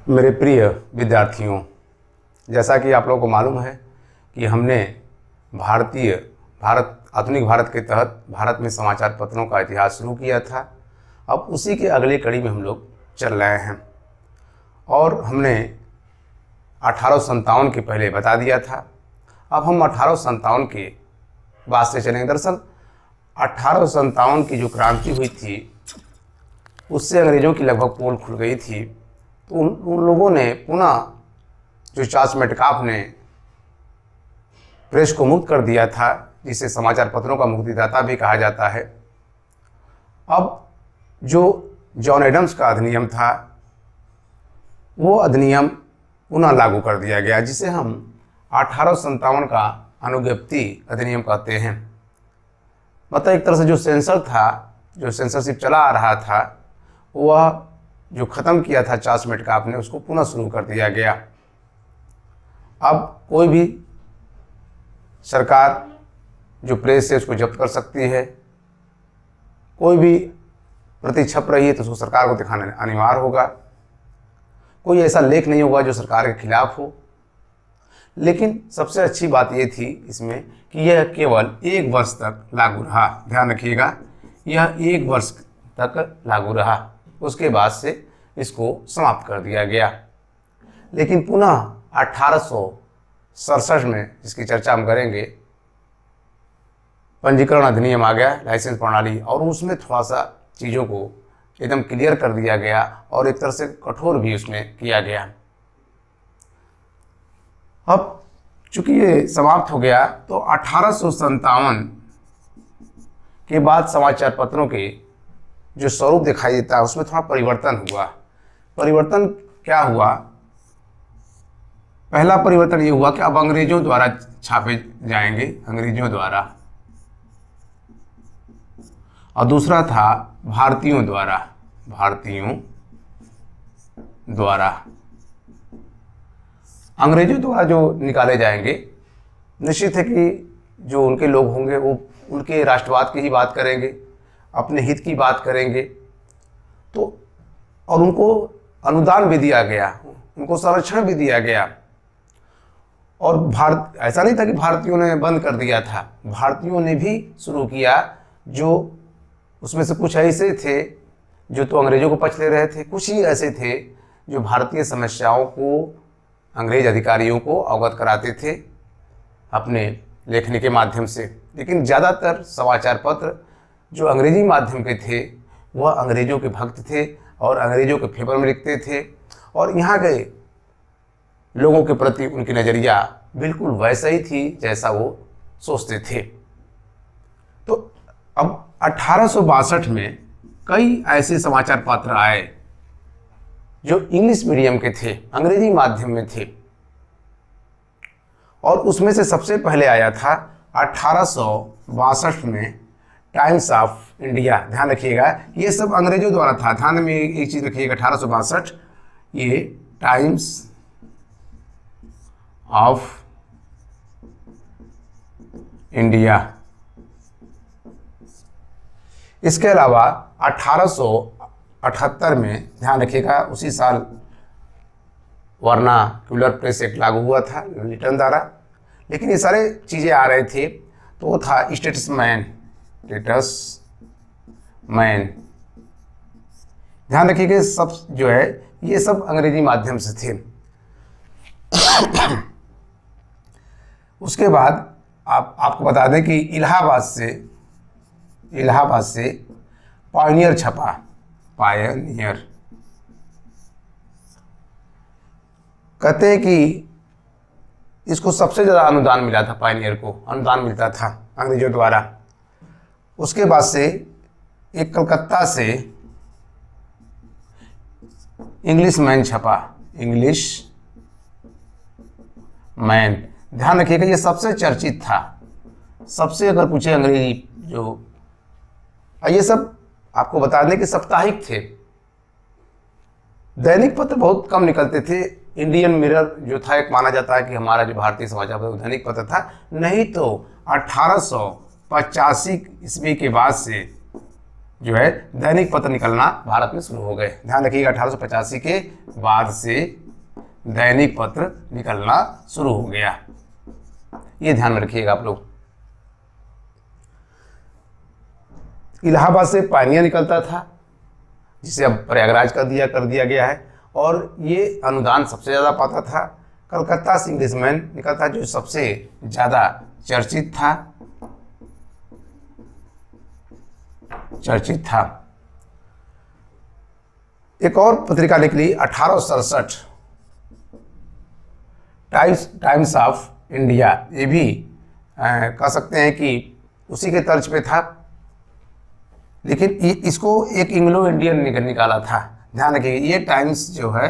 मेरे प्रिय विद्यार्थियों, जैसा कि आप लोगों को मालूम है कि हमने आधुनिक भारत के तहत भारत में समाचार पत्रों का इतिहास शुरू किया था। अब उसी के अगली कड़ी में हम लोग चल रहे हैं और हमने 1857 के पहले बता दिया था। अब हम 1857 के बाद से चलेंगे। दरअसल 1857 की जो क्रांति हुई थी उससे अंग्रेज़ों की लगभग पोल खुल गई थी। तो उन लोगों ने पुनः जो चार्ल्स मेटकाफ ने प्रेस को मुक्त कर दिया था, जिसे समाचार पत्रों का मुक्तिदाता भी कहा जाता है। अब जो जॉन एडम्स का अधिनियम था वो अधिनियम पुनः लागू कर दिया गया, जिसे हम 1857 का अनुज्ञप्ति अधिनियम कहते हैं। मतलब एक तरह से जो सेंसर था, जो सेंसरशिप चला आ रहा था, वह जो ख़त्म किया था चार्ल्स मेटकाफ ने, उसको पुनः शुरू कर दिया गया। अब कोई भी सरकार जो प्रेस है उसको जब्त कर सकती है। कोई भी प्रति छप रही है तो उसको सरकार को दिखाना अनिवार्य होगा। कोई ऐसा लेख नहीं होगा जो सरकार के खिलाफ हो। लेकिन सबसे अच्छी बात ये थी इसमें कि यह केवल 1 वर्ष तक लागू रहा। ध्यान रखिएगा, यह 1 वर्ष तक लागू रहा। उसके बाद से इसको समाप्त कर दिया गया। लेकिन पुनः 1867 में, जिसकी चर्चा हम करेंगे, पंजीकरण अधिनियम आ गया, लाइसेंस प्रणाली, और उसमें थोड़ा सा चीज़ों को एकदम क्लियर कर दिया गया और एक तरह से कठोर भी उसमें किया गया। अब चूंकि ये समाप्त हो गया तो 1857 के बाद समाचार पत्रों के जो स्वरूप दिखाई देता है उसमें थोड़ा परिवर्तन हुआ। परिवर्तन क्या हुआ? पहला परिवर्तन ये हुआ कि अब अंग्रेजों द्वारा छापे जाएंगे, अंग्रेजों द्वारा, और दूसरा था भारतीयों द्वारा। अंग्रेजों द्वारा जो निकाले जाएंगे, निश्चित है कि जो उनके लोग होंगे वो उनके राष्ट्रवाद की ही बात करेंगे, अपने हित की बात करेंगे। तो और उनको अनुदान भी दिया गया, उनको संरक्षण भी दिया गया। और भारत, ऐसा नहीं था कि भारतीयों ने बंद कर दिया था, भारतीयों ने भी शुरू किया। जो उसमें से कुछ ऐसे थे जो तो अंग्रेजों को पक्ष ले रहे थे, कुछ ही ऐसे थे जो भारतीय समस्याओं को अंग्रेज अधिकारियों को अवगत कराते थे अपने लेखनी के माध्यम से। लेकिन ज़्यादातर समाचार पत्र जो अंग्रेजी माध्यम के थे वह अंग्रेजों के भक्त थे और अंग्रेजों के फेवर में लिखते थे, और यहाँ के लोगों के प्रति उनकी नज़रिया बिल्कुल वैसा ही थी जैसा वो सोचते थे। तो अब 1862 में कई ऐसे समाचार पत्र आए जो इंग्लिश मीडियम के थे, अंग्रेजी माध्यम में थे, और उसमें से सबसे पहले आया था 1862 में टाइम्स ऑफ इंडिया। ध्यान रखिएगा, ये सब अंग्रेजों द्वारा था। ध्यान में एक चीज़ रखिएगा, 1862 ये टाइम्स ऑफ इंडिया। इसके अलावा 1878 में, ध्यान रखिएगा, उसी साल वर्नाक्युलर प्रेस एक्ट लागू हुआ था लिटन द्वारा। लेकिन ये सारे चीज़ें आ रहे थे, तो वो था स्टेट्समैन। ध्यान रखिएगा, सब जो है ये सब अंग्रेजी माध्यम से थे। उसके बाद आपको बता दें कि इलाहाबाद से पायनियर छपा। पायनियर कहते हैं कि इसको सबसे ज़्यादा अनुदान मिला था, पायनियर को अनुदान मिलता था अंग्रेजों द्वारा। उसके बाद से एक कलकत्ता से इंग्लिश मैन छपा, इंग्लिश मैन। ध्यान रखिएगा, ये सबसे चर्चित था, सबसे, अगर पूछे अंग्रेजी जो, ये सब आपको बता दें कि साप्ताहिक थे। दैनिक पत्र बहुत कम निकलते थे। इंडियन मिरर जो था, एक माना जाता है कि हमारा जो भारतीय समाचार पत्र दैनिक पत्र था। नहीं तो 1885 ईस्वी के बाद से जो है दैनिक पत्र निकलना भारत में शुरू हो गए। ध्यान रखिएगा 1885 के बाद से दैनिक पत्र निकलना शुरू हो गया, ये ध्यान में रखिएगा आप लोग। इलाहाबाद से पानिया निकलता था, जिसे अब प्रयागराज कर दिया गया है, और ये अनुदान सबसे ज़्यादा पाता था। कलकत्ता से इंग्लिशमैन निकलता, जो सबसे ज़्यादा चर्चित था। एक और पत्रिका निकली 1867, टाइम्स ऑफ इंडिया। ये भी कह सकते हैं कि उसी के तर्ज पे था, लेकिन इसको एक एंग्लो इंडियन निकाला था। ध्यान रखिए, ये टाइम्स जो है,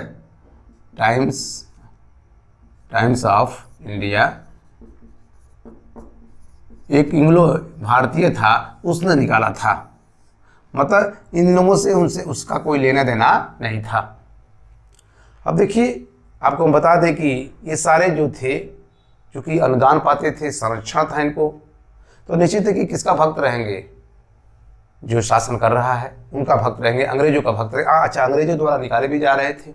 टाइम्स ऑफ इंडिया, एक इंग्लो भारतीय था, उसने निकाला था। मतलब इन लोगों से उनसे उसका कोई लेना देना नहीं था। अब देखिए, आपको हम बता दें कि ये सारे जो थे, चूँकि अनुदान पाते थे, संरक्षण था इनको, तो निश्चित है कि किसका भक्त रहेंगे? जो शासन कर रहा है उनका भक्त रहेंगे, अंग्रेजों का भक्त रहेंगे। अच्छा, अंग्रेजों द्वारा निकाले भी जा रहे थे।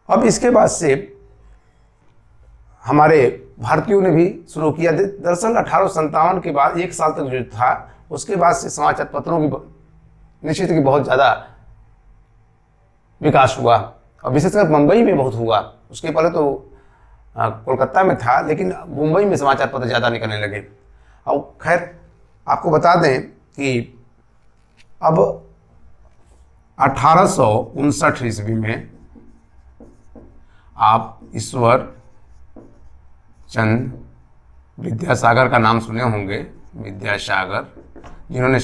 अब इसके बाद से हमारे भारतीयों ने भी शुरू किया। दरअसल 1857 के बाद 1 साल तक जो था, उसके बाद से समाचार पत्रों की निश्चित की बहुत ज़्यादा विकास हुआ, और विशेषकर मुंबई में बहुत हुआ। उसके पहले तो कोलकाता में था, लेकिन मुंबई में समाचार पत्र ज़्यादा निकलने लगे। और खैर आपको बता दें कि अब 1859 ईस्वी में आप ईश्वर चंद विद्यासागर का नाम सुने होंगे, विद्यासागर, जिन्होंने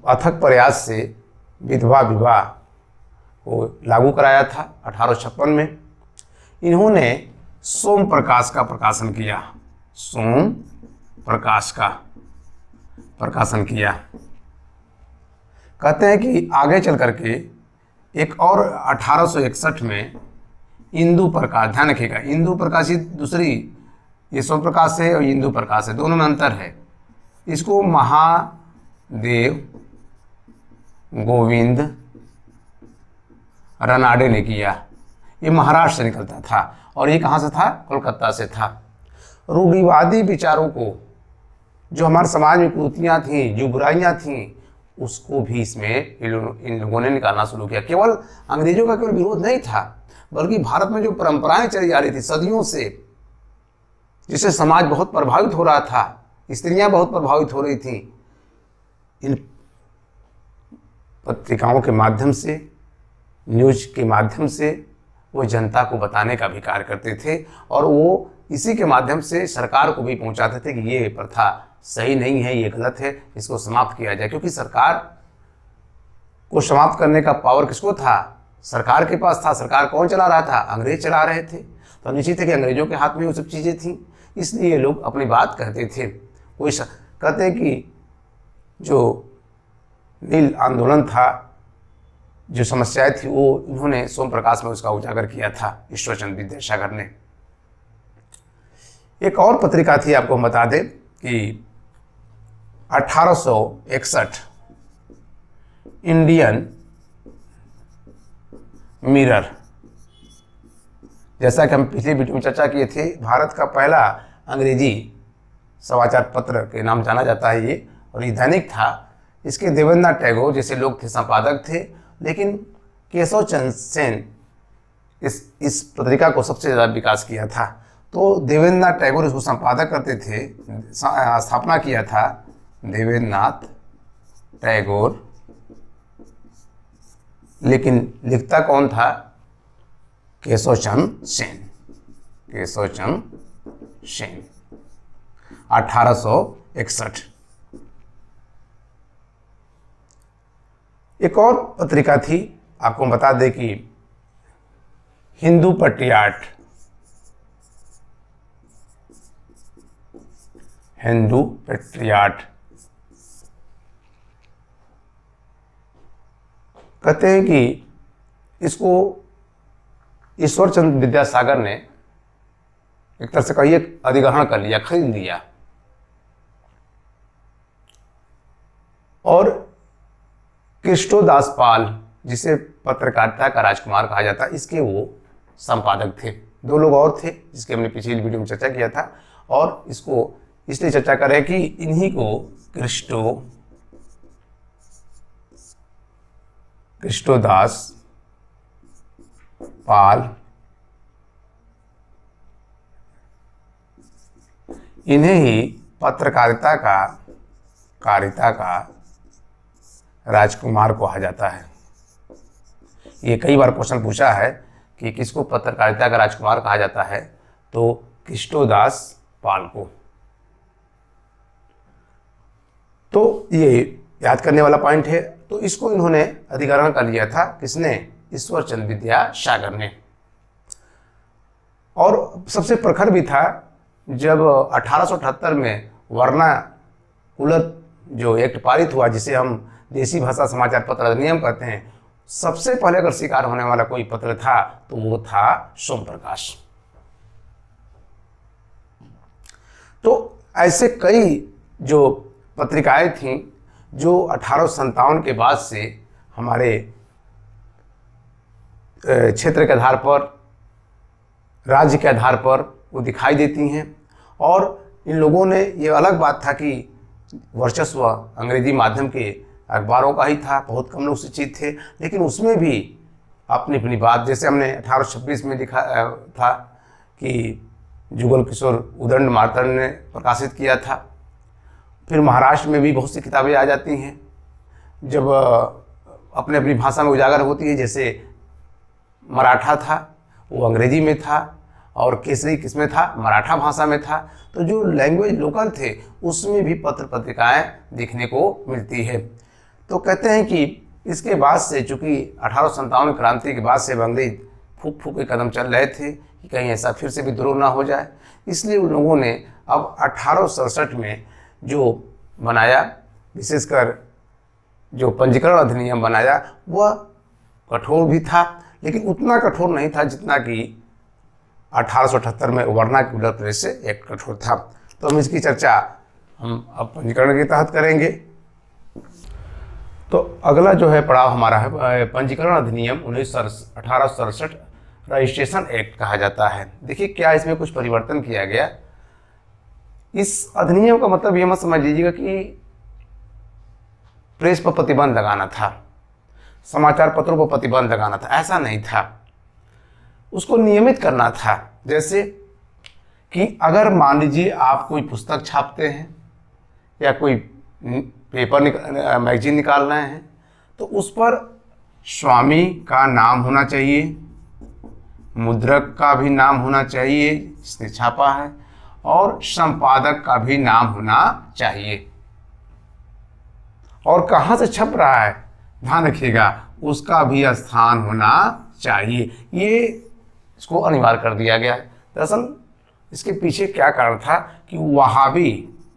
अथक प्रयास से विधवा विवाह को लागू कराया था 1856 में। इन्होंने सोम प्रकाश का प्रकाशन किया, सोम प्रकाश का प्रकाशन किया। कहते हैं कि आगे चल करके एक और 1861 में इंदु प्रकाश, ध्यान रखिएगा, इंदु प्रकाश ही दूसरी, ये सोम प्रकाश है और इंदु प्रकाश है, दोनों में अंतर है। इसको महादेव गोविंद रनाडे ने किया। ये महाराष्ट्र से निकलता था, और ये कहाँ से था? कोलकाता से था। रूढ़िवादी विचारों को, जो हमारे समाज में कुरीतियाँ थीं, जो बुराइयाँ थीं, उसको भी इसमें इन लोगों ने निकालना शुरू किया। केवल अंग्रेजों का केवल विरोध नहीं था, बल्कि भारत में जो परंपराएं चली आ रही थी सदियों से, जिससे समाज बहुत प्रभावित हो रहा था, स्त्रियां बहुत प्रभावित हो रही थीं, इन पत्रिकाओं के माध्यम से, न्यूज के माध्यम से वो जनता को बताने का भी कार्य करते थे, और वो इसी के माध्यम से सरकार को भी पहुंचाते थे कि ये प्रथा सही नहीं है, ये गलत है, इसको समाप्त किया जाए। क्योंकि सरकार को समाप्त करने का पावर किसको था? सरकार के पास था। सरकार कौन चला रहा था? अंग्रेज चला रहे थे। तो निश्चित है कि अंग्रेजों के हाथ में वो सब चीज़ें थीं, इसलिए लोग अपनी बात कहते थे। कोई कहते हैं कि जो नील आंदोलन था, जो समस्याएं थी, वो इन्होंने सोम प्रकाश में उसका उजागर किया था, ईश्वरचंद विद्यासागर ने। एक और पत्रिका थी, आपको हम बता दें कि 1861 इंडियन मिरर, जैसा कि हम पिछले वीडियो में चर्चा किए थे, भारत का पहला अंग्रेजी समाचार पत्र के नाम जाना जाता है ये, और ये दैनिक था। इसके देवेंद्रनाथ टैगोर जैसे लोग थे, संपादक थे, लेकिन केशव चंद्र सेन इस पत्रिका को सबसे ज़्यादा विकास किया था। तो देवेंद्रनाथ टैगोर इसको संपादक करते थे, स्थापना किया था देवेंद्रनाथ टैगोर, लेकिन लिखता कौन था? केशव चंद्र सेन। केशव चंद्र सेन 1861। एक और पत्रिका थी, आपको बता दें कि हिंदू पेट्रियाट, हिंदू पेट्रियाट। कहते हैं कि इसको ईश्वरचंद विद्यासागर ने एक तरह से कहिए अधिग्रहण कर लिया, खरीद लिया। और कृष्णोदास पाल, जिसे पत्रकारिता का राजकुमार कहा जाता, इसके वो संपादक थे। 2 लोग और थे जिसके हमने पिछली वीडियो में चर्चा किया था, और इसको इसलिए चर्चा करें कि इन्हीं को कृष्णोदास पाल, इन्हें ही पत्रकारिता का राजकुमार कहा जाता है। ये कई बार क्वेश्चन पूछा है कि किसको पत्रकारिता का राजकुमार कहा जाता है, तो कृष्णोदास पाल को। तो ये याद करने वाला पॉइंट है। तो इसको इन्होंने अधिग्रहण कर लिया था, किसने? ईश्वर चंद्र विद्यासागर ने। और सबसे प्रखर भी था जब 1878 में वर्णाकुलत जो एक्ट पारित हुआ, जिसे हम देसी भाषा समाचार पत्र अधिनियम कहते हैं, सबसे पहले अगर शिकार होने वाला कोई पत्र था तो वो था सोम प्रकाश। तो ऐसे कई जो पत्रिकाएं थीं जो 1857 के बाद से हमारे क्षेत्र के आधार पर, राज्य के आधार पर वो दिखाई देती हैं। और इन लोगों ने, ये अलग बात था कि वर्चस्व अंग्रेजी माध्यम के अखबारों का ही था, बहुत कम लोग शिक्षित थे, लेकिन उसमें भी अपनी अपनी बात, जैसे हमने 1826 में लिखा था कि जुगल किशोर उदंड मार्तंड ने प्रकाशित किया था। फिर महाराष्ट्र में भी बहुत सी किताबें आ जाती हैं जब अपने अपनी भाषा में उजागर होती है, जैसे मराठा था वो अंग्रेजी में था, और केसरी किसमें था? मराठा भाषा में था। तो जो लैंग्वेज लोकल थे उसमें भी पत्र पत्रिकाएँ देखने को मिलती है। तो कहते हैं कि इसके बाद से, चूँकि 1857 क्रांति के बाद से अंग्रेज फूक फूक के कदम चल रहे थे कि कहीं ऐसा फिर से विद्रोह ना हो जाए, इसलिए उन लोगों ने अब 1867 में जो बनाया, विशेषकर जो पंजीकरण अधिनियम बनाया, वह कठोर भी था, लेकिन उतना कठोर नहीं था जितना कि 1878 में वर्नाक्युलर प्रेस एक्ट कठोर था। तो हम इसकी चर्चा हम अब पंजीकरण के तहत करेंगे। तो अगला जो है पड़ाव हमारा है पंजीकरण अधिनियम 1867, रजिस्ट्रेशन एक्ट कहा जाता है। देखिए क्या इसमें कुछ परिवर्तन किया गया। इस अधिनियम का मतलब ये मत समझ लीजिएगा कि प्रेस पर प्रतिबंध लगाना था, समाचार पत्रों पर प्रतिबंध लगाना था, ऐसा नहीं था। उसको नियमित करना था। जैसे कि अगर मान लीजिए आप कोई पुस्तक छापते हैं या कोई पेपर मैगजीन निकाल रहे हैं, तो उस पर स्वामी का नाम होना चाहिए, मुद्रक का भी नाम होना चाहिए जिसने छापा है, और संपादक का भी नाम होना चाहिए। और कहाँ से छप रहा है, ध्यान रखिएगा, उसका भी स्थान होना चाहिए। ये इसको अनिवार्य कर दिया गया है। दरअसल इसके पीछे क्या कारण था कि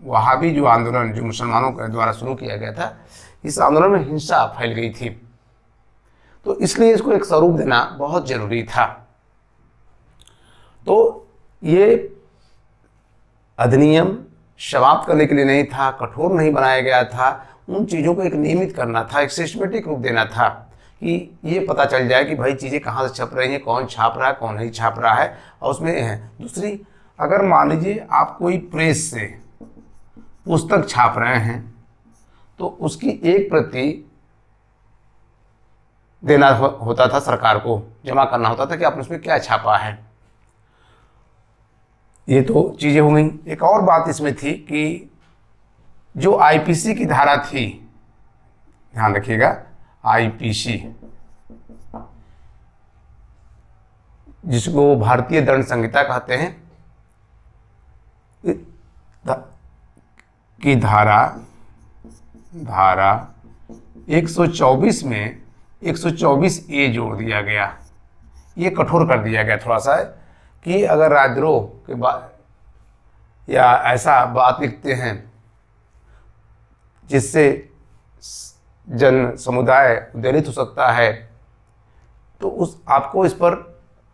वहाबी जो आंदोलन जो मुसलमानों के द्वारा शुरू किया गया था, इस आंदोलन में हिंसा फैल गई थी, तो इसलिए इसको एक स्वरूप देना बहुत जरूरी था। तो ये अधिनियम समाप्त करने के लिए नहीं था, कठोर नहीं बनाया गया था, उन चीज़ों को एक नियमित करना था, एक सिस्टमेटिक रूप देना था कि ये पता चल जाए कि भाई चीज़ें कहाँ से छप रही हैं, कौन छाप रहा है, कौन नहीं छाप रहा है। और उसमें है दूसरी, अगर मान लीजिए आप कोई प्रेस से पुस्तक छाप रहे हैं तो उसकी एक प्रति देना होता था सरकार को, जमा करना होता था कि आपने उसमें क्या छापा है। ये तो चीज़ें हो गई। एक और बात इसमें थी कि जो आईपीसी की धारा थी, ध्यान रखिएगा, आईपीसी जिसको भारतीय दंड संहिता कहते हैं, की धारा 124 में 124 ए जोड़ दिया गया। ये कठोर कर दिया गया थोड़ा सा, कि अगर राजद्रोह के बाद या ऐसा बात लिखते हैं जिससे जन समुदाय दलित हो सकता है, तो आपको इस पर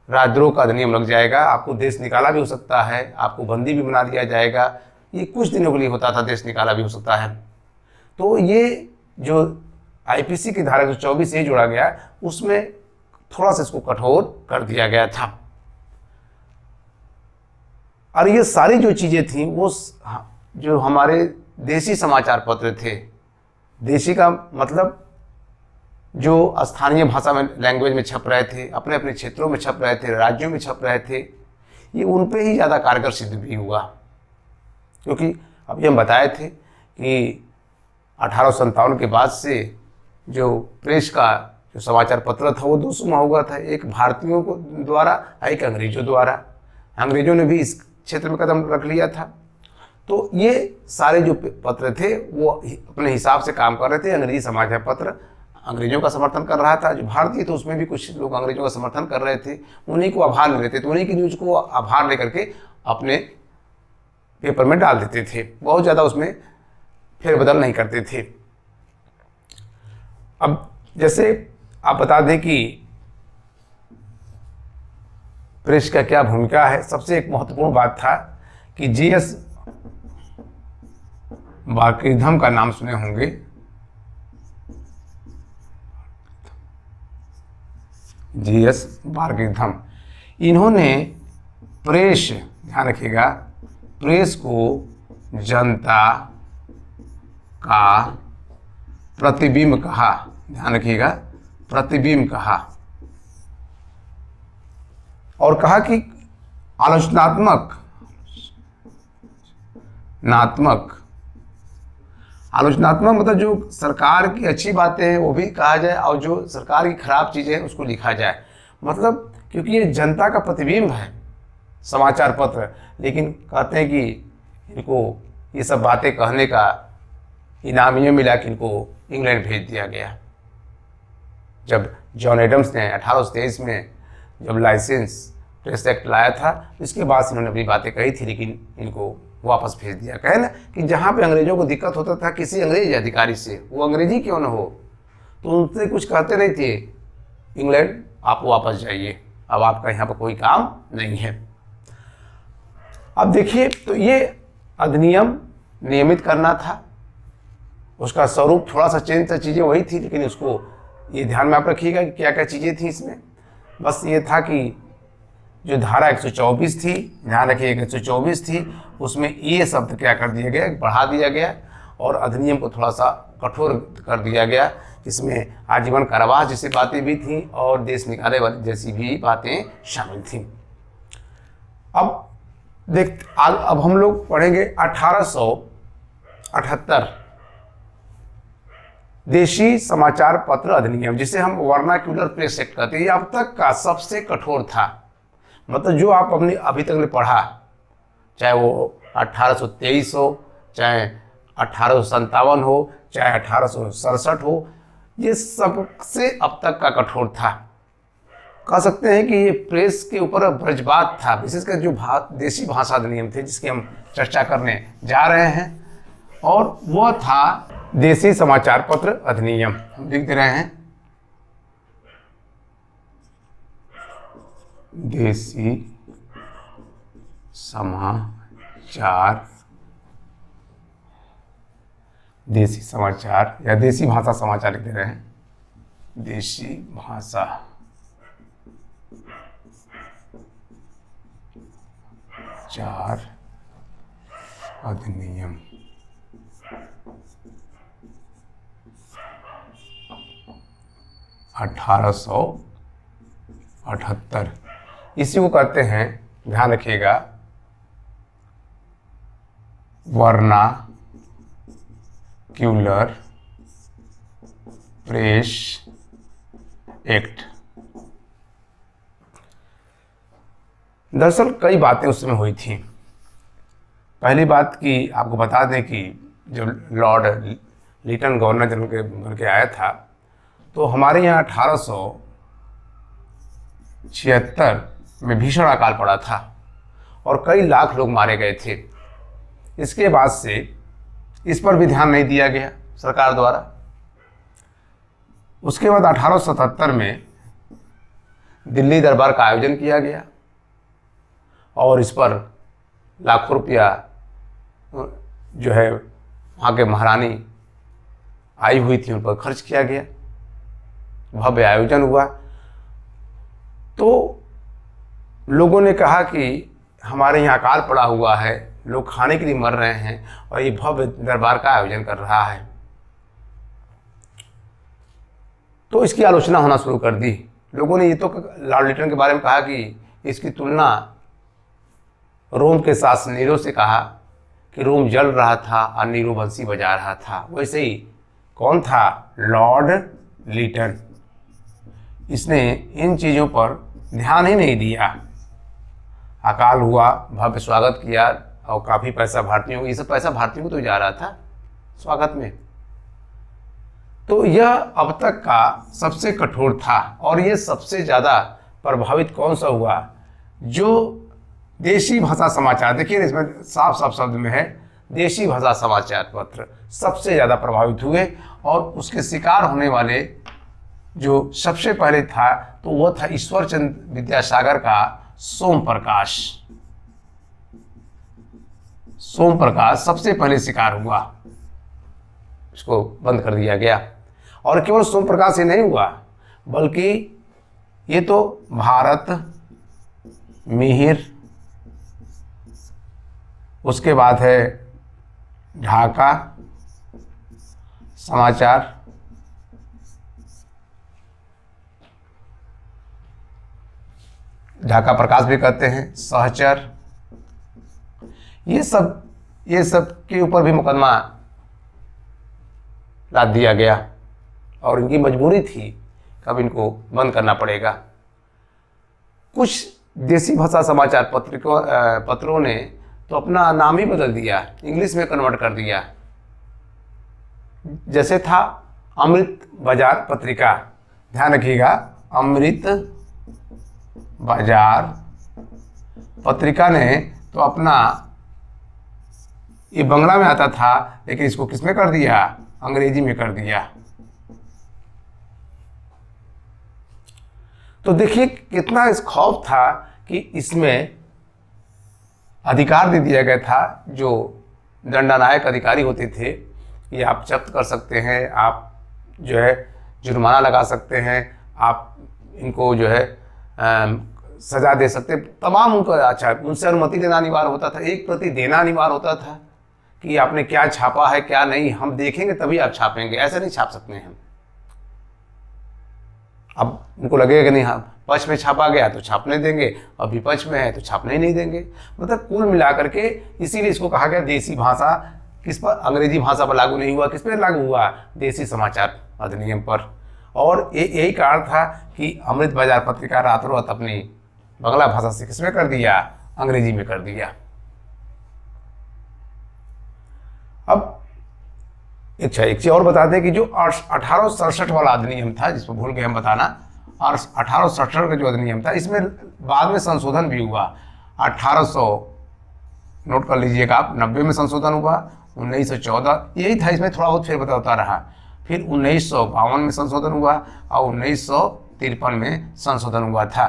राजद्रोह का अधिनियम लग जाएगा, आपको देश निकाला भी हो सकता है, आपको बंदी भी बना दिया जाएगा। ये कुछ दिनों के लिए होता था, देश निकाला भी हो सकता है। तो ये जो आईपीसी की धारा 124 ये जोड़ा गया है उसमें थोड़ा सा इसको कठोर कर दिया गया था। और ये सारी जो चीज़ें थी वो जो हमारे देसी समाचार पत्र थे, देसी का मतलब जो स्थानीय भाषा में लैंग्वेज में छप रहे थे, अपने अपने क्षेत्रों में छप रहे थे, राज्यों में छप रहे थे, ये उन पे ही ज़्यादा कारगर सिद्ध भी हुआ। क्योंकि अभी हम बताए थे कि 1857 के बाद से जो प्रेस का जो समाचार पत्र था वो दो सुमा हुआ था, एक भारतीयों को द्वारा, एक अंग्रेजों द्वारा। अंग्रेजों ने भी इस क्षेत्र में कदम रख लिया था। तो ये सारे जो पत्र थे वो अपने हिसाब से काम कर रहे थे। अंग्रेजी समाचार पत्र अंग्रेजों का समर्थन कर रहा था, जो भारतीय तो उसमें भी कुछ लोग अंग्रेजों का समर्थन कर रहे थे, उन्हीं को आभार ले लेते थे, उन्हीं की न्यूज़ को आभार लेकर के अपने पेपर में डाल देते थे, बहुत ज़्यादा उसमें फेरबदल नहीं करते थे। अब जैसे आप बता दें कि प्रेस का क्या भूमिका है, सबसे एक महत्वपूर्ण बात था कि जीएस बाकीरधम का नाम सुने होंगे। जीएस बाकीरधम, इन्होंने प्रेस, ध्यान रखिएगा, प्रेस को जनता का प्रतिबिंब कहा। ध्यान रखिएगा, प्रतिबिंब कहा। और कहा कि आलोचनात्मक मतलब जो सरकार की अच्छी बातें हैं वो भी कहा जाए और जो सरकार की खराब चीज़ें हैं उसको लिखा जाए। मतलब क्योंकि ये जनता का प्रतिबिंब है समाचार पत्र, लेकिन कहते हैं कि इनको ये सब बातें कहने का इनाम ये मिला कि इनको इंग्लैंड भेज दिया गया। जब जॉन एडम्स ने 1823 में जब लाइसेंस प्रेस एक्ट लाया था, इसके बाद इन्होंने अपनी बातें कही थी, लेकिन इनको वापस भेज दिया। कहे ना कि जहाँ पे अंग्रेजों को दिक्कत होता था किसी अंग्रेजी अधिकारी से, वो अंग्रेजी क्यों न हो, तो उनसे कुछ कहते नहीं थे, इंग्लैंड आप वापस जाइए, अब आपका यहाँ पर कोई काम नहीं है। अब देखिए, तो ये अधिनियम नियमित करना था, उसका स्वरूप थोड़ा सा चेंज था, चीज़ें वही थी, लेकिन उसको ये ध्यान में आप रखिएगा कि क्या क्या चीज़ें थी इसमें। बस ये था कि जो धारा 124 थी, ध्यान रखिएगा 124 थी, उसमें ये शब्द क्या कर दिया गया, बढ़ा दिया गया और अधिनियम को थोड़ा सा कठोर कर दिया गया। इसमें आजीवन कारावास जैसी बातें भी थीं और देश निकाले वाली जैसी भी बातें शामिल थीं। अब हम लोग पढ़ेंगे 1878 देशी समाचार पत्र अधिनियम, जिसे हम वर्नाक्यूलर प्रेस एक्ट कहते हैं। ये अब तक का सबसे कठोर था। मतलब जो आप अपनी अभी तक ने पढ़ा, चाहे वो 1823 हो, चाहे 1857 हो, चाहे 1867 हो, ये सबसे अब तक का कठोर था। कह सकते हैं कि ये प्रेस के ऊपर ब्रजबात था, विशेषकर जो देशी भाषा अधिनियम थे जिसकी हम चर्चा करने जा रहे हैं, और वह था देशी समाचार पत्र अधिनियम। हम लिख दे रहे हैं देशी समाचार या देशी भाषा समाचार लिख दे रहे हैं, देशी भाषा समाचार अधिनियम। (1878) इसी को कहते हैं, ध्यान रखिएगा, वर्नाक्यूलर प्रेस एक्ट। दरअसल कई बातें उसमें हुई थी। पहली बात की आपको बता दें कि जब लॉर्ड लिटन गवर्नर जनरल बन के आया था, तो हमारे यहाँ 1876 में भीषण अकाल पड़ा था और कई लाख लोग मारे गए थे। इसके बाद से इस पर भी ध्यान नहीं दिया गया सरकार द्वारा। उसके बाद 1877 में दिल्ली दरबार का आयोजन किया गया और इस पर लाखों रुपया जो है वहाँ के महारानी आई हुई थी उन पर खर्च किया गया, भव्य आयोजन हुआ। तो लोगों ने कहा कि हमारे यहाँ अकाल पड़ा हुआ है, लोग खाने के लिए मर रहे हैं और ये भव्य दरबार का आयोजन कर रहा है। तो इसकी आलोचना होना शुरू कर दी। लोगों ने ये तो लॉर्ड लिटन के बारे में कहा कि इसकी तुलना रोम के साथ नीरो से कहा कि रोम जल रहा था और नीरो बंसी बजा रहा था। वैसे ही कौन था? लॉर्ड लिटन। इसने इन चीज़ों पर ध्यान ही नहीं दिया। अकाल हुआ, भव्य स्वागत किया और काफ़ी पैसा भारतीयों को, ये सब पैसा भारतीयों को तो जा रहा था स्वागत में। तो यह अब तक का सबसे कठोर था। और ये सबसे ज़्यादा प्रभावित कौन सा हुआ? जो देशी भाषा समाचार, देखिए इसमें साफ साफ शब्द में है, देशी भाषा समाचार पत्र सबसे ज़्यादा प्रभावित हुए। और उसके शिकार होने वाले जो सबसे पहले था तो वह था ईश्वरचंद्र विद्यासागर का सोम प्रकाश। सोम प्रकाश सबसे पहले शिकार हुआ, इसको बंद कर दिया गया। और केवल सोम प्रकाश ही नहीं हुआ, बल्कि ये तो भारत, मिहिर, उसके बाद है ढाका समाचार, ढाका प्रकाश भी कहते हैं, सहचर, ये सब के ऊपर भी मुकदमा लाद दिया गया। और इनकी मजबूरी थी, कब इनको बंद करना पड़ेगा। कुछ देसी भाषा समाचार पत्रों ने तो अपना नाम ही बदल दिया, इंग्लिश में कन्वर्ट कर दिया। जैसे था अमृत बाजार पत्रिका, ध्यान रखिएगा, अमृत बाजार पत्रिका ने तो अपना, ये बंगला में आता था लेकिन इसको किस में कर दिया? अंग्रेजी में कर दिया। तो देखिए कितना इस खौफ था कि इसमें अधिकार दे दिया गया था, जो दंडानायक अधिकारी होते थे, ये आप जब्त कर सकते हैं, आप जो है जुर्माना लगा सकते हैं, आप इनको जो है सजा दे सकते, तमाम उनको अच्छा उनसे अनुमति लेना अनिवार्य होता था, एक प्रति देना अनिवार्य होता था कि आपने क्या छापा है क्या नहीं, हम देखेंगे तभी आप छापेंगे, ऐसे नहीं छाप सकते हैं हम। अब उनको लगेगा कि नहीं, हाँ पक्ष में छापा गया तो छापने देंगे और विपक्ष में है तो छापने ही नहीं देंगे। मतलब कुल मिलाकर के इसीलिए इसको कहा गया देसी भाषा। किस पर? अंग्रेजी भाषा पर लागू नहीं हुआ, किस पर लागू हुआ? देसी समाचार अधिनियम पर। और यही कारण था कि अमृत बाजार पत्रिका रातों रात अपनी बंगला भाषा से किसमें कर दिया? अंग्रेजी में कर दिया। अब एक चीज और बता दें कि जो 1867 वाला अधिनियम था, जिसको भूल गए हम बताना, और 1867 का जो अधिनियम था, इसमें बाद में संशोधन भी हुआ। 1800 नोट कर लीजिएगा आप, 90 में संशोधन हुआ, 1914 यही था, इसमें थोड़ा बहुत फेरबदल होता रहा। फिर 1952 में संशोधन हुआ और 1953 में संशोधन हुआ था।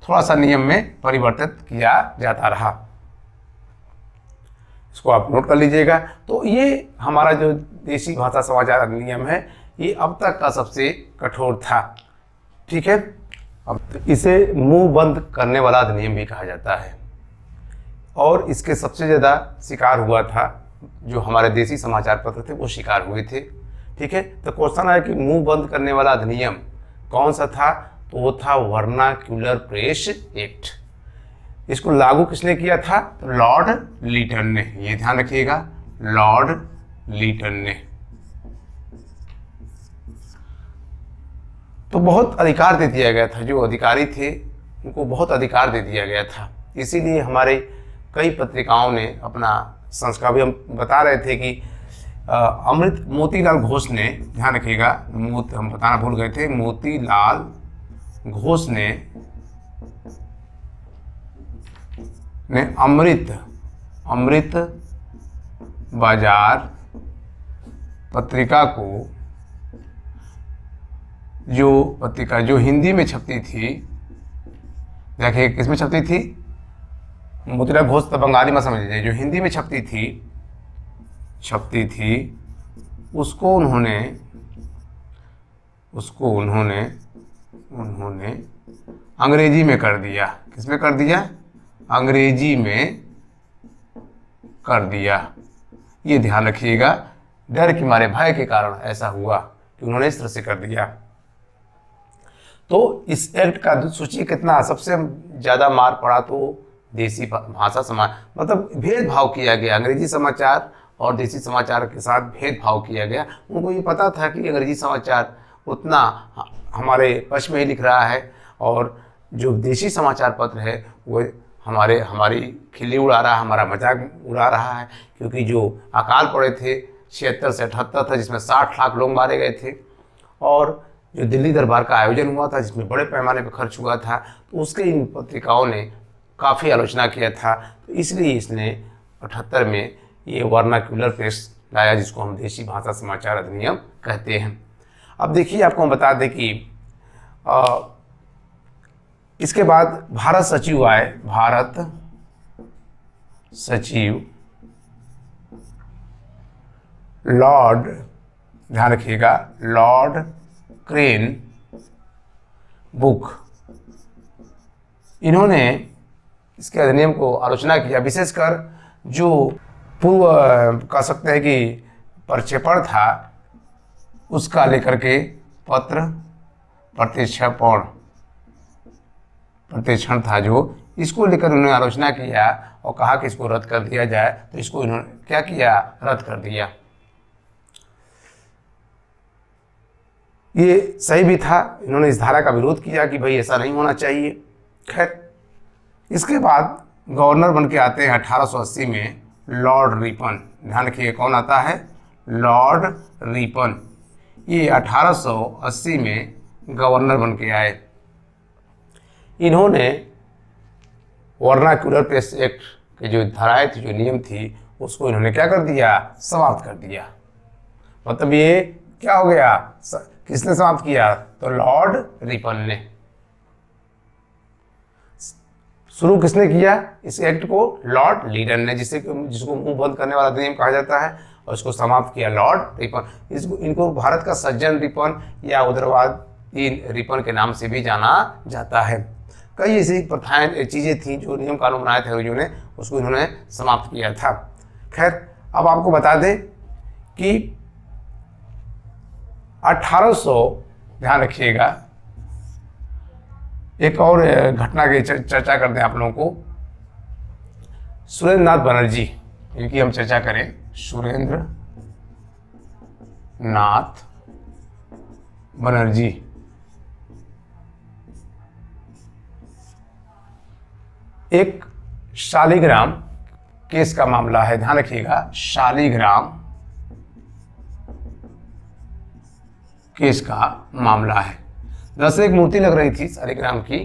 थोड़ा सा नियम में परिवर्तित किया जाता रहा, इसको आप नोट कर लीजिएगा। तो ये हमारा जो देसी भाषा समाचार अधिनियम है, ये अब तक का सबसे कठोर था। ठीक है, अब इसे मुंह बंद करने वाला अधिनियम भी कहा जाता है। और इसके सबसे ज़्यादा शिकार हुआ था जो हमारे देसी समाचार पत्र थे, वो शिकार हुए थे। ठीक है, तो क्वेश्चन है कि मुंह बंद करने वाला अधिनियम कौन सा था? तो वो था वर्नाक्यूलर प्रेस एक्ट। इसको लागू किसने किया था? तो लॉर्ड लिटन ने। ये ध्यान रखिएगा, लॉर्ड लिटन ने। तो बहुत अधिकार दे दिया गया था, जो अधिकारी थे उनको बहुत अधिकार दे दिया गया था। इसीलिए हमारे कई पत्रिकाओं ने अपना संस्कार भी, हम बता रहे थे कि अमृत मोतीलाल घोष ने, ध्यान रखिएगा, हम बताना भूल गए थे, मोतीलाल घोष ने अमृत बाजार पत्रिका को, जो पत्रिका जो हिंदी में छपती थी, देखिए किस में छपती थी? मोतीलाल घोष तो बंगाली में समझ लीजिए, जो हिंदी में छपती थी उसको उन्होंने अंग्रेजी में कर दिया। किस में कर दिया? अंग्रेजी में कर दिया। ये ध्यान रखिएगा, डर के मारे, भय के कारण ऐसा हुआ कि उन्होंने इस तरह से कर दिया। तो इस एक्ट का सोचिए कितना सबसे ज़्यादा मार पड़ा, तो देसी भाषा समाज, मतलब भेदभाव किया गया। अंग्रेजी समाचार और देसी समाचार के साथ भेदभाव किया गया। उनको ये पता था कि अंग्रेजी समाचार उतना हमारे पक्ष में ही लिख रहा है और जो देशी समाचार पत्र है वो हमारी खिल्ली उड़ा रहा है, हमारा मजाक उड़ा रहा है। क्योंकि जो अकाल पड़े थे 76 से 78 था, जिसमें 60 लाख लोग मारे गए थे, और जो दिल्ली दरबार का आयोजन हुआ था जिसमें बड़े पैमाने पर खर्च हुआ था, तो उसके इन पत्रिकाओं ने काफ़ी आलोचना किया था। तो इसलिए इसने 78 में ये वर्नाक्यूलर प्रेस लाया, जिसको हम देशी भाषा समाचार अधिनियम कहते हैं। अब देखिए, आपको हम बता दें कि इसके बाद भारत सचिव आए। भारत सचिव लॉर्ड, ध्यान रखिएगा, लॉर्ड क्रेन बुक, इन्होंने इसके अधिनियम को आलोचना किया। विशेषकर जो पूर्व कह सकते हैं कि प्रक्षेपण था, उसका लेकर के पत्र प्रतिक्षण था, जो इसको लेकर उन्होंने आलोचना किया और कहा कि इसको रद्द कर दिया जाए। तो इसको इन्होंने क्या किया? रद्द कर दिया। ये सही भी था, इन्होंने इस धारा का विरोध किया कि भाई ऐसा नहीं होना चाहिए। खैर, इसके बाद गवर्नर बन के आते हैं 1880 में लॉर्ड रिपन। ध्यान रखिए, कौन आता है? Lord Ripon. ये 1880 में गवर्नर बन के आए। इन्होंने वर्नाक्यूलर प्रेस एक्ट के जो धाराएं थी, जो नियम थी, उसको इन्होंने क्या कर दिया? समाप्त कर दिया। मतलब ये क्या हो गया? किसने समाप्त किया? तो लॉर्ड रिपन ने। शुरू किसने किया इस एक्ट को? लॉर्ड लीडन ने, जिसको मुंह बंद करने वाला अधिनियम कहा जाता है, और इसको समाप्त किया लॉर्ड रिपन। इनको भारत का सज्जन रिपन या उदारवादी रिपन के नाम से भी जाना जाता है। कई ऐसी प्रथाएं, चीज़ें थी जो नियम कानून बनाए थे अंग्रेजों ने, उसको इन्होंने समाप्त किया था। खैर, अब आपको बता दें कि 1800, ध्यान रखिएगा, एक और घटना की चर्चा करते हैं आप लोगों को। सुरेंद्र नाथ बनर्जी, इनकी हम चर्चा करें। सुरेंद्र नाथ बनर्जी, एक शालिग्राम केस का मामला है। ध्यान रखिएगा, शालिग्राम केस का मामला है। दरअसल एक मूर्ति लग रही थी शालिग्राम की,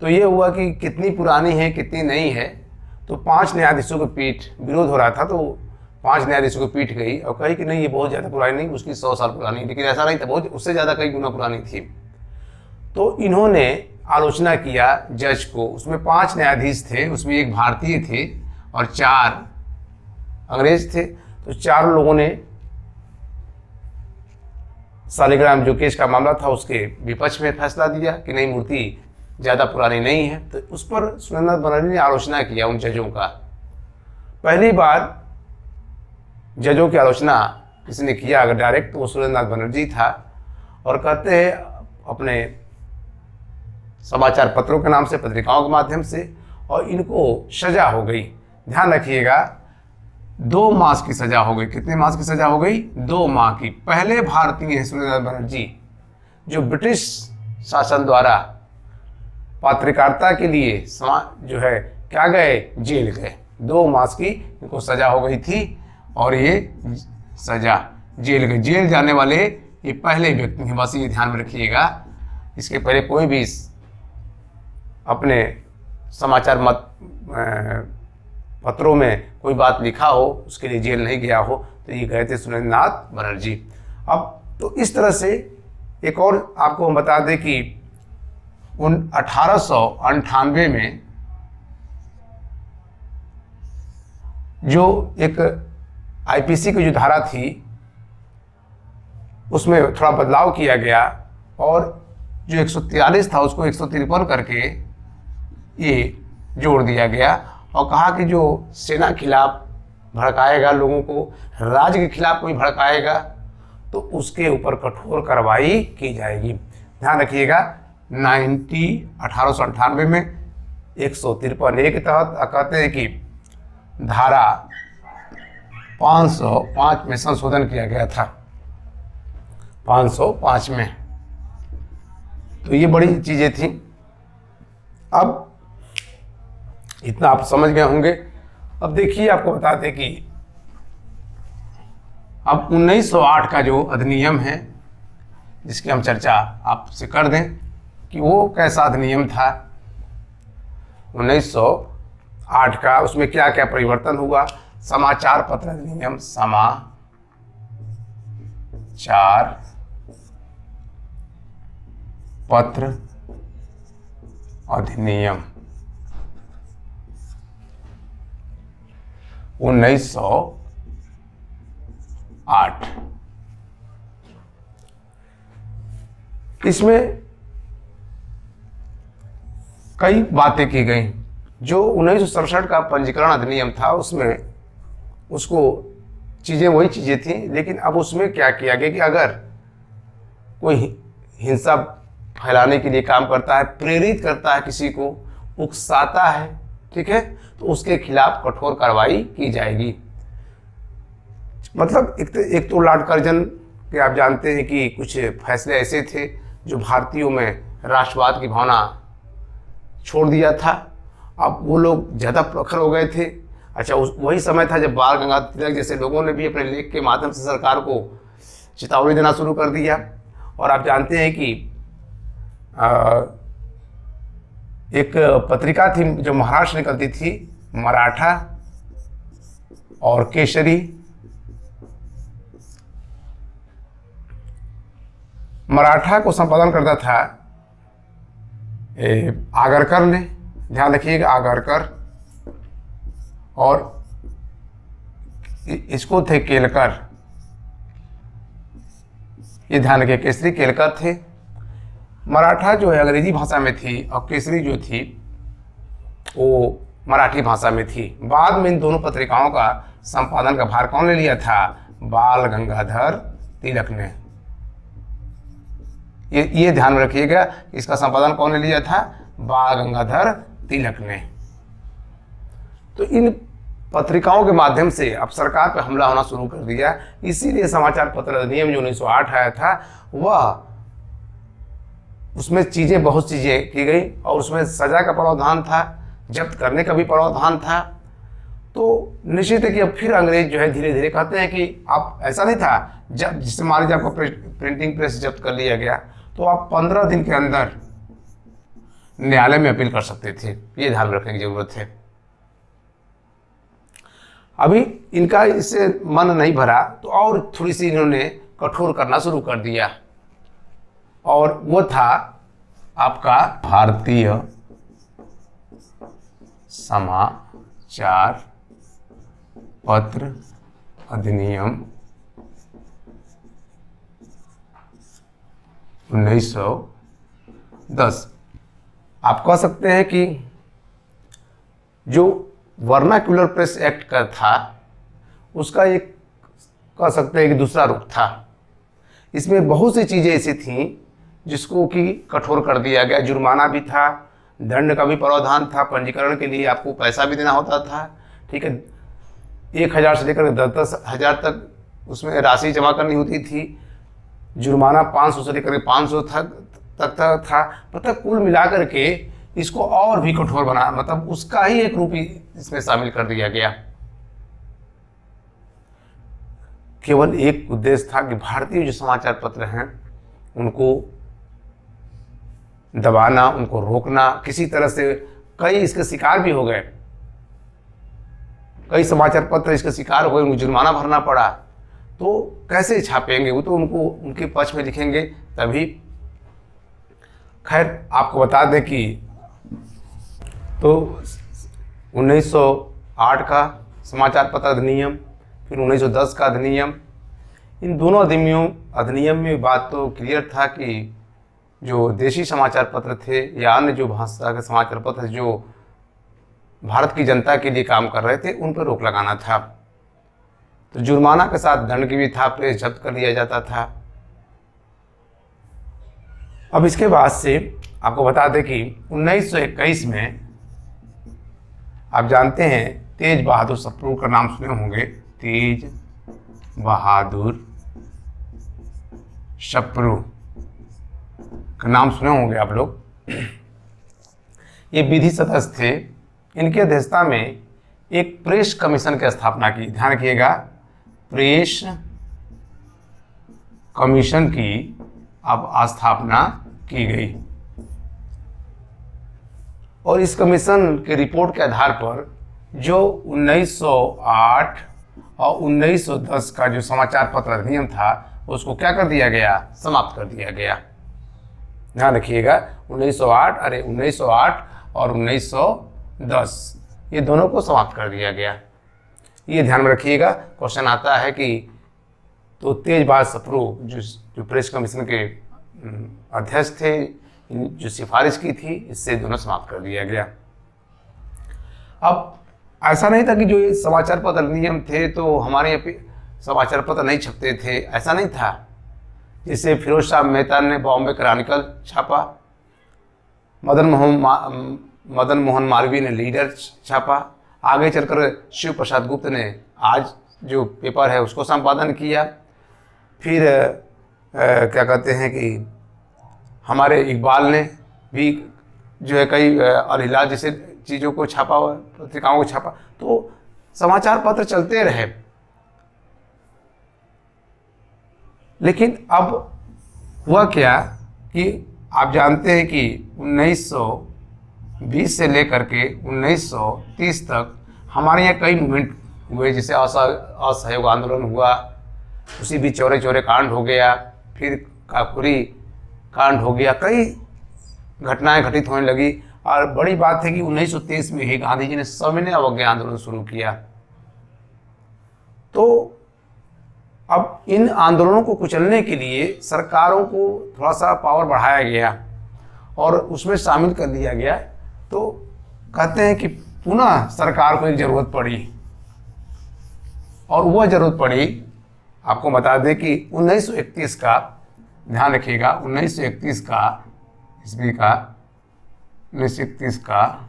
तो ये हुआ कि कितनी पुरानी है कितनी नहीं है। तो 5 न्यायाधीशों की पीठ, विरोध हो रहा था, तो 5 न्यायाधीशों की पीठ गई और कही कि नहीं, ये बहुत ज़्यादा पुरानी नहीं, उसकी 100 साल पुरानी। लेकिन ऐसा नहीं था, बहुत उससे ज़्यादा कई गुना पुरानी थी। तो इन्होंने आलोचना किया जज को। उसमें 5 न्यायाधीश थे, उसमें एक भारतीय थे और 4 अंग्रेज थे। तो 4 लोगों ने शालिग्राम जो केस का मामला था उसके विपक्ष में फैसला दिया कि नहीं, मूर्ति ज़्यादा पुरानी नहीं है। तो उस पर सुरेंद्र नाथ बनर्जी ने आलोचना किया उन जजों का। पहली बार जजों की आलोचना किसने किया अगर डायरेक्ट, तो वो सुरेंद्र नाथ बनर्जी था। और कहते हैं अपने समाचार पत्रों के नाम से, पत्रिकाओं के माध्यम से, और इनको सजा हो गई। ध्यान रखिएगा, 2 मास की सजा हो गई। कितने मास की सजा हो गई? 2 माह की। पहले भारतीय हैं सुरेंद्र नाथ बनर्जी जो ब्रिटिश शासन द्वारा पत्रकारिता के लिए जो है क्या गए? जेल गए। 2 मास की इनको सजा हो गई थी और ये सजा जेल गए। जेल जाने वाले ये पहले व्यक्ति हैं, बस ये ध्यान में रखिएगा। इसके पहले कोई भी अपने समाचार पत्रों में कोई बात लिखा हो, उसके लिए जेल नहीं गया हो। तो ये गए थे सुरेंद्र नाथ बनर्जी। अब तो इस तरह से एक और आपको हम बता दें कि 1898 में जो एक आईपीसी की जो धारा थी उसमें थोड़ा बदलाव किया गया और जो 143 था उसको 153 करके ये जोड़ दिया गया और कहा कि जो सेना खिलाफ भड़काएगा, लोगों को राज्य के खिलाफ कोई भड़काएगा तो उसके ऊपर कठोर कार्रवाई की जाएगी। ध्यान रखिएगा 1898 में 153A के तहत कहते हैं कि धारा 505 में संशोधन किया गया था, 505 में। तो ये बड़ी चीज़ें थी। अब इतना आप समझ गए होंगे। अब देखिए आपको बताते कि अब 1908 का जो अधिनियम है जिसकी हम चर्चा आपसे कर दें कि वो कैसा अधिनियम था 1908 का, उसमें क्या क्या परिवर्तन हुआ। समाचार पत्र अधिनियम, समाचार पत्र अधिनियम 1908। इसमें कई बातें की गई। जो 1967 का पंजीकरण अधिनियम था उसमें उसको चीज़ें वही चीज़ें थी, लेकिन अब उसमें क्या किया गया कि अगर कोई हिंसा फैलाने के लिए काम करता है, प्रेरित करता है, किसी को उकसाता है, ठीक है, तो उसके खिलाफ कठोर कार्रवाई की जाएगी। मतलब एक तो लॉर्ड कर्जन के आप जानते हैं कि कुछ फैसले ऐसे थे जो भारतीयों में राष्ट्रवाद की भावना छोड़ दिया था। अब वो लोग ज़्यादा प्रखर हो गए थे। अच्छा, वही समय था जब बाल गंगाधर तिलक जैसे लोगों ने भी अपने लेख के माध्यम से सरकार को चेतावनी देना शुरू कर दिया। और आप जानते हैं कि एक पत्रिका थी जो महाराष्ट्र निकलती थी, मराठा और केसरी। मराठा को संपादन करता था आगरकर ने, ध्यान रखिएगा आगरकर, और इसको थे केलकर, ये ध्यान रखिए, केसरी केलकर थे। मराठा जो है अंग्रेजी भाषा में थी और केसरी जो थी वो मराठी भाषा में थी। बाद में इन दोनों पत्रिकाओं का संपादन का भार कौन ले लिया था? बाल गंगाधर तिलक ने। ये ध्यान में रखिएगा, इसका संपादन कौन ने लिया था? बाल गंगाधर तिलक ने। तो इन पत्रिकाओं के माध्यम से अब सरकार पर हमला होना शुरू कर दिया। इसीलिए समाचार पत्र अधिनियम जो 1908 आया था वह उसमें बहुत चीज़ें की गई और उसमें सजा का प्रावधान था, जब्त करने का भी प्रावधान था। तो निश्चित है कि अब फिर अंग्रेज जो है धीरे धीरे कहते हैं कि आप, ऐसा नहीं था जब जिससे मान लीजिए आपको प्रिंटिंग प्रेस जब्त कर लिया गया तो आप 15 दिन के अंदर न्यायालय में अपील कर सकते थे। ये ध्यान रखने की जरूरत है। अभी इनका इससे मन नहीं भरा तो और थोड़ी सी इन्होंने कठोर करना शुरू कर दिया, और वो था आपका भारतीय समाचार पत्र अधिनियम 1910। आप कह सकते हैं कि जो वर्नाक्युलर प्रेस एक्ट का था उसका एक कह सकते हैं कि दूसरा रूप था। इसमें बहुत सी चीज़ें ऐसी थीं जिसको कि कठोर कर दिया गया। जुर्माना भी था, दंड का भी प्रावधान था, पंजीकरण के लिए आपको पैसा भी देना होता था, ठीक है, 1000 से लेकर 10,000 तक उसमें राशि जमा करनी होती थी। जुर्माना 500 से लेकर 500 तक था। मतलब कुल मिलाकर के इसको और भी कठोर बना, मतलब उसका ही एक रूप इसमें शामिल कर दिया गया। केवल एक उद्देश्य था कि भारतीय जो समाचार पत्र हैं उनको दबाना, उनको रोकना, किसी तरह से। कई इसके शिकार भी हो गए, कई समाचार पत्र इसके शिकार हो गए, उनको जुर्माना भरना पड़ा। तो कैसे छापेंगे? वो तो उनको उनके पक्ष में लिखेंगे तभी। खैर आपको बता दें कि तो 1908 का समाचार पत्र अधिनियम, फिर 1910 का अधिनियम, इन दोनों अधिनियम में बात तो क्लियर था कि जो देशी समाचार पत्र थे या अन्य जो भाषा के समाचार पत्र जो भारत की जनता के लिए काम कर रहे थे उन पर रोक लगाना था। तो जुर्माना के साथ दंड भी था, प्रेस जब्त कर लिया जाता था। अब इसके बाद से आपको बता दें कि 1921 में आप जानते हैं तेज बहादुर सप्रू का नाम सुने होंगे। तेज बहादुर सप्रू का नाम सुने होंगे आप लोग। ये विधि सदस्य थे। इनकी अध्यक्षता में एक प्रेस कमीशन की स्थापना की। ध्यान रखिएगा, प्रेस कमीशन की अब स्थापना की गई और इस कमीशन के रिपोर्ट के आधार पर जो 1908 और 1910 का जो समाचार पत्र अधिनियम था उसको क्या कर दिया गया, समाप्त कर दिया गया। ध्यान रखिएगा 1908 और 1910 ये दोनों को समाप्त कर दिया गया। ये ध्यान में रखिएगा, क्वेश्चन आता है कि तो तेज बहादुर सप्रू जो प्रेस कमीशन के अध्यक्ष थे, जो सिफारिश की थी, इससे दोनों समाप्त कर दिया गया। अब ऐसा नहीं था कि जो ये समाचार पत्र अधिनियम थे तो हमारे यहाँ पे समाचार पत्र नहीं छपते थे, ऐसा नहीं था। जैसे फिरोज शाह मेहता ने बॉम्बे क्रॉनिकल छापा, मदन मोहन मालवीय ने लीडर छापा, आगे चलकर शिव प्रसाद गुप्त ने आज जो पेपर है उसको संपादन किया। फिर क्या कहते हैं कि हमारे इकबाल ने भी जो है कई अल-हिलाल जैसे चीज़ों को छापा हुआ, पत्रिकाओं को छापा। तो समाचार पत्र चलते रहे। लेकिन अब हुआ क्या कि आप जानते हैं कि 1920 से लेकर के 1930 तक हमारे यहाँ कई मूवमेंट हुए, जैसे असहयोग आंदोलन हुआ, उसी भी चौरे चौरे कांड हो गया, फिर काकुरी कांड हो गया, कई घटनाएं घटित होने लगी। और बड़ी बात है कि 1930 में ही गांधी जी ने सविनय अवज्ञा आंदोलन शुरू किया। तो अब इन आंदोलनों को कुचलने के लिए सरकारों को थोड़ा सा पावर बढ़ाया गया और उसमें शामिल कर लिया गया। तो कहते हैं कि पुनः सरकार को एक ज़रूरत पड़ी और वह ज़रूरत पड़ी, आपको बता दें कि 1931 का, ध्यान रखिएगा 1931 का ईस्वी का 1931 का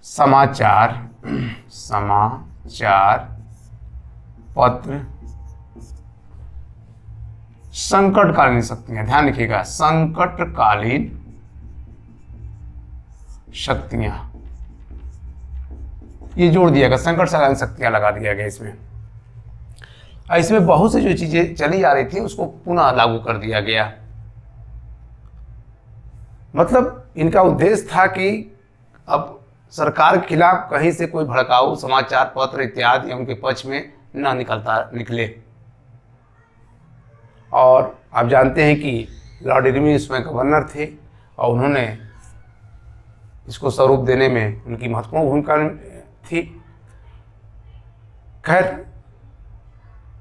समाचार पत्र संकटकालीन शक्तियां। ध्यान रखिएगा संकटकालीन शक्तियां, ये जोड़ दिया गया, संकटकालीन शक्तियां लगा दिया गया इसमें। इसमें बहुत सी जो चीजें चली आ रही थी उसको पुनः लागू कर दिया गया। मतलब इनका उद्देश्य था कि अब सरकार के खिलाफ कहीं से कोई भड़काऊ समाचार पत्र इत्यादि उनके पक्ष में ना निकले। और आप जानते हैं कि लॉर्ड इरविन इसमें गवर्नर थे और उन्होंने इसको स्वरूप देने में उनकी महत्वपूर्ण भूमिका थी। खैर,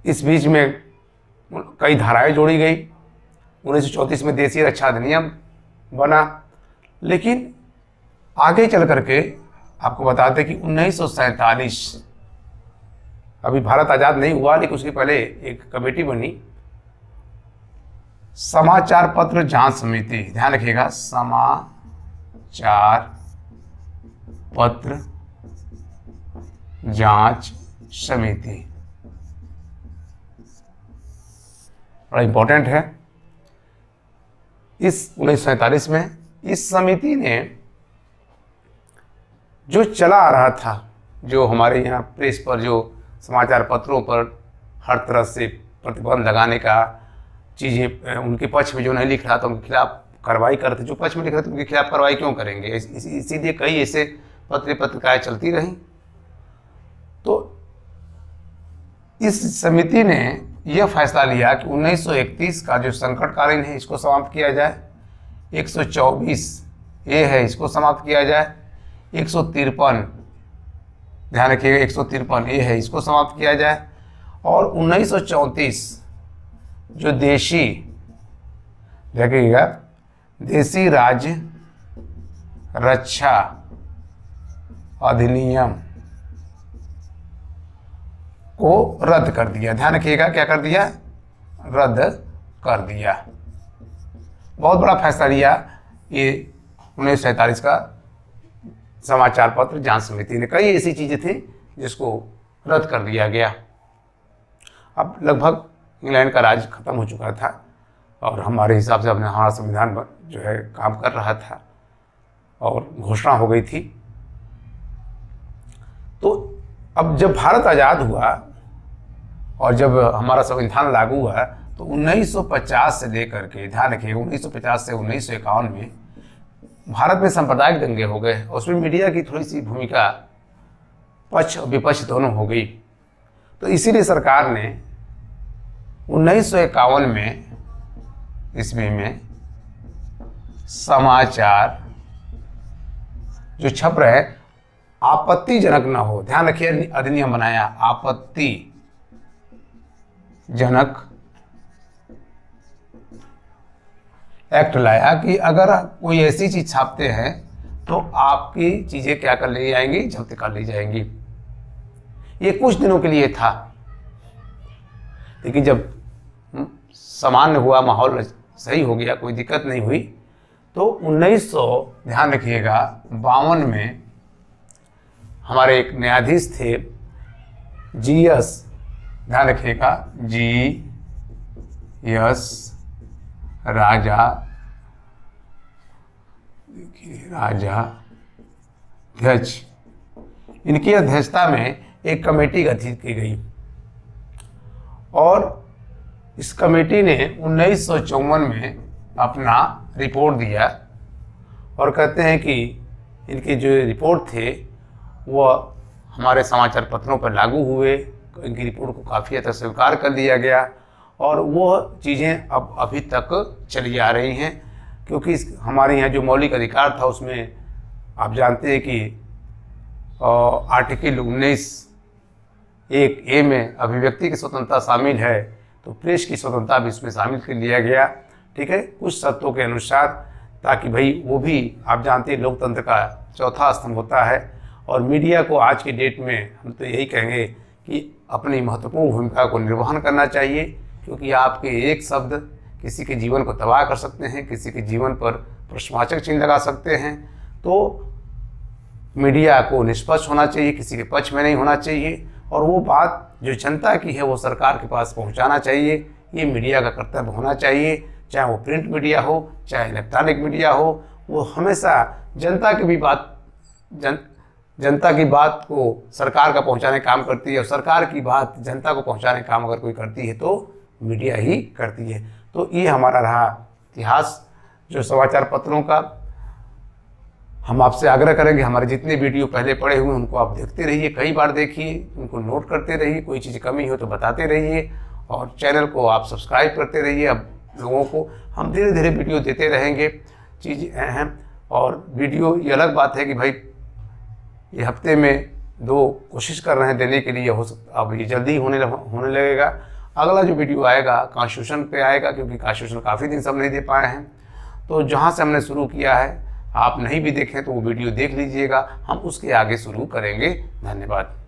इस बीच में कई धाराएं जोड़ी गई। 1934 में देशीय रक्षा अधिनियम बना। लेकिन आगे चल करके आपको बताते कि 1947, अभी भारत आज़ाद नहीं हुआ लेकिन उसके पहले एक कमेटी बनी, समाचार पत्र जांच समिति। ध्यान रखिएगा समाचार पत्र जांच समिति, बड़ा इंपॉर्टेंट है। इस 1947 में इस समिति ने जो चला आ रहा था, जो हमारे यहाँ प्रेस पर, जो समाचार पत्रों पर हर तरह से प्रतिबंध लगाने का चीज़ें, उनके पक्ष में जो नहीं लिख रहा था उनके खिलाफ कार्रवाई करते, जो पक्ष में लिख रहे थे उनके खिलाफ कार्रवाई क्यों करेंगे, इसीलिए कई ऐसे पत्रिकाएं चलती रहीं। तो इस समिति ने यह फैसला लिया कि 1931 का जो संकटकालीन है इसको समाप्त किया जाए, 124 ये है इसको समाप्त किया जाए, 153 ध्यान रखिएगा 153 ये है इसको समाप्त किया जाए, और 1934 जो देखिएगा देशी राज्य रक्षा अधिनियम को रद्द कर दिया। ध्यान रखिएगा, क्या कर दिया? रद्द कर दिया। बहुत बड़ा फैसला लिया ये 1947 का समाचार पत्र जांच समिति ने। कई ऐसी चीजें थी जिसको रद्द कर दिया गया। अब लगभग इंग्लैंड का राज खत्म हो चुका था और हमारे हिसाब से अपने हमारा संविधान जो है काम कर रहा था और घोषणा हो गई थी। तो अब जब भारत आज़ाद हुआ और जब हमारा संविधान लागू हुआ तो 1950 से लेकर के, ध्यान रखिए, 1950 से 1951 में भारत में सांप्रदायिक दंगे हो गए। उसमें मीडिया की थोड़ी सी भूमिका पक्ष और विपक्ष दोनों हो गई। तो इसीलिए सरकार ने 1951 में ईस्वी में समाचार जो छप रहे आपत्तिजनक न हो, ध्यान रखिए, अधिनियम बनाया, आपत्तिजनक एक्ट लाया कि अगर कोई ऐसी चीज छापते हैं तो आपकी चीजें क्या कर ली जाएंगी? जब्त कर ली जाएंगी। ये कुछ दिनों के लिए था, लेकिन जब सामान्य हुआ, माहौल सही हो गया, कोई दिक्कत नहीं हुई, तो 1900 ध्यान रखिएगा 52 में हमारे एक न्यायाधीश थे GS, ध्यान रखिएगा GS राजाध्यक्ष, इनकी अध्यक्षता में एक कमेटी गठित की गई और इस कमेटी ने 1954 में अपना रिपोर्ट दिया और कहते हैं कि इनके जो रिपोर्ट थे वो हमारे समाचार पत्रों पर लागू हुए। इनकी रिपोर्ट को काफ़ी हद तक स्वीकार कर लिया गया और वो चीज़ें अब अभी तक चली आ रही हैं, क्योंकि हमारे यहाँ जो मौलिक अधिकार था उसमें आप जानते हैं कि आर्टिकल 19(1)(a) में अभिव्यक्ति की स्वतंत्रता शामिल है, तो प्रेस की स्वतंत्रता भी इसमें शामिल कर लिया गया, ठीक है, कुछ शर्तों के अनुसार, ताकि भाई वो भी, आप जानते हैं, लोकतंत्र का चौथा स्तंभ होता है। और मीडिया को आज के डेट में हम तो यही कहेंगे कि अपनी महत्वपूर्ण भूमिका को निर्वहन करना चाहिए, क्योंकि आपके एक शब्द किसी के जीवन को तबाह कर सकते हैं, किसी के जीवन पर प्रश्नवाचक चिन्ह लगा सकते हैं। तो मीडिया को निष्पक्ष होना चाहिए, किसी के पक्ष में नहीं होना चाहिए, और वो बात जो जनता की है वो सरकार के पास पहुंचाना चाहिए। ये मीडिया का कर्तव्य होना चाहिए, चाहे वो प्रिंट मीडिया हो, चाहे इलेक्ट्रॉनिक मीडिया हो, वो हमेशा जनता की भी बात जनता की बात को सरकार का पहुंचाने का काम करती है, और सरकार की बात जनता को पहुंचाने का काम अगर कोई करती है तो मीडिया ही करती है। तो ये हमारा रहा इतिहास जो समाचार पत्रों का। हम आपसे आग्रह करेंगे, हमारे जितने वीडियो पहले पड़े हुए हैं उनको आप देखते रहिए, कई बार देखिए, उनको नोट करते रहिए, कोई चीज़ कमी हो तो बताते रहिए, और चैनल को आप सब्सक्राइब करते रहिए। अब लोगों को हम धीरे धीरे वीडियो देते रहेंगे, चीज़ हैं। और वीडियो ये अलग बात है कि भाई ये हफ्ते में 2 कोशिश कर रहे हैं देने के लिए, हो सकता अब ये जल्दी होने लगेगा। अगला जो वीडियो आएगा कॉन्स्टिट्यूशन पे आएगा, क्योंकि कॉन्स्टिट्यूशन काफ़ी दिन से हम नहीं दे पाए हैं। तो जहाँ से हमने शुरू किया है, आप नहीं भी देखें तो वो वीडियो देख लीजिएगा, हम उसके आगे शुरू करेंगे। धन्यवाद।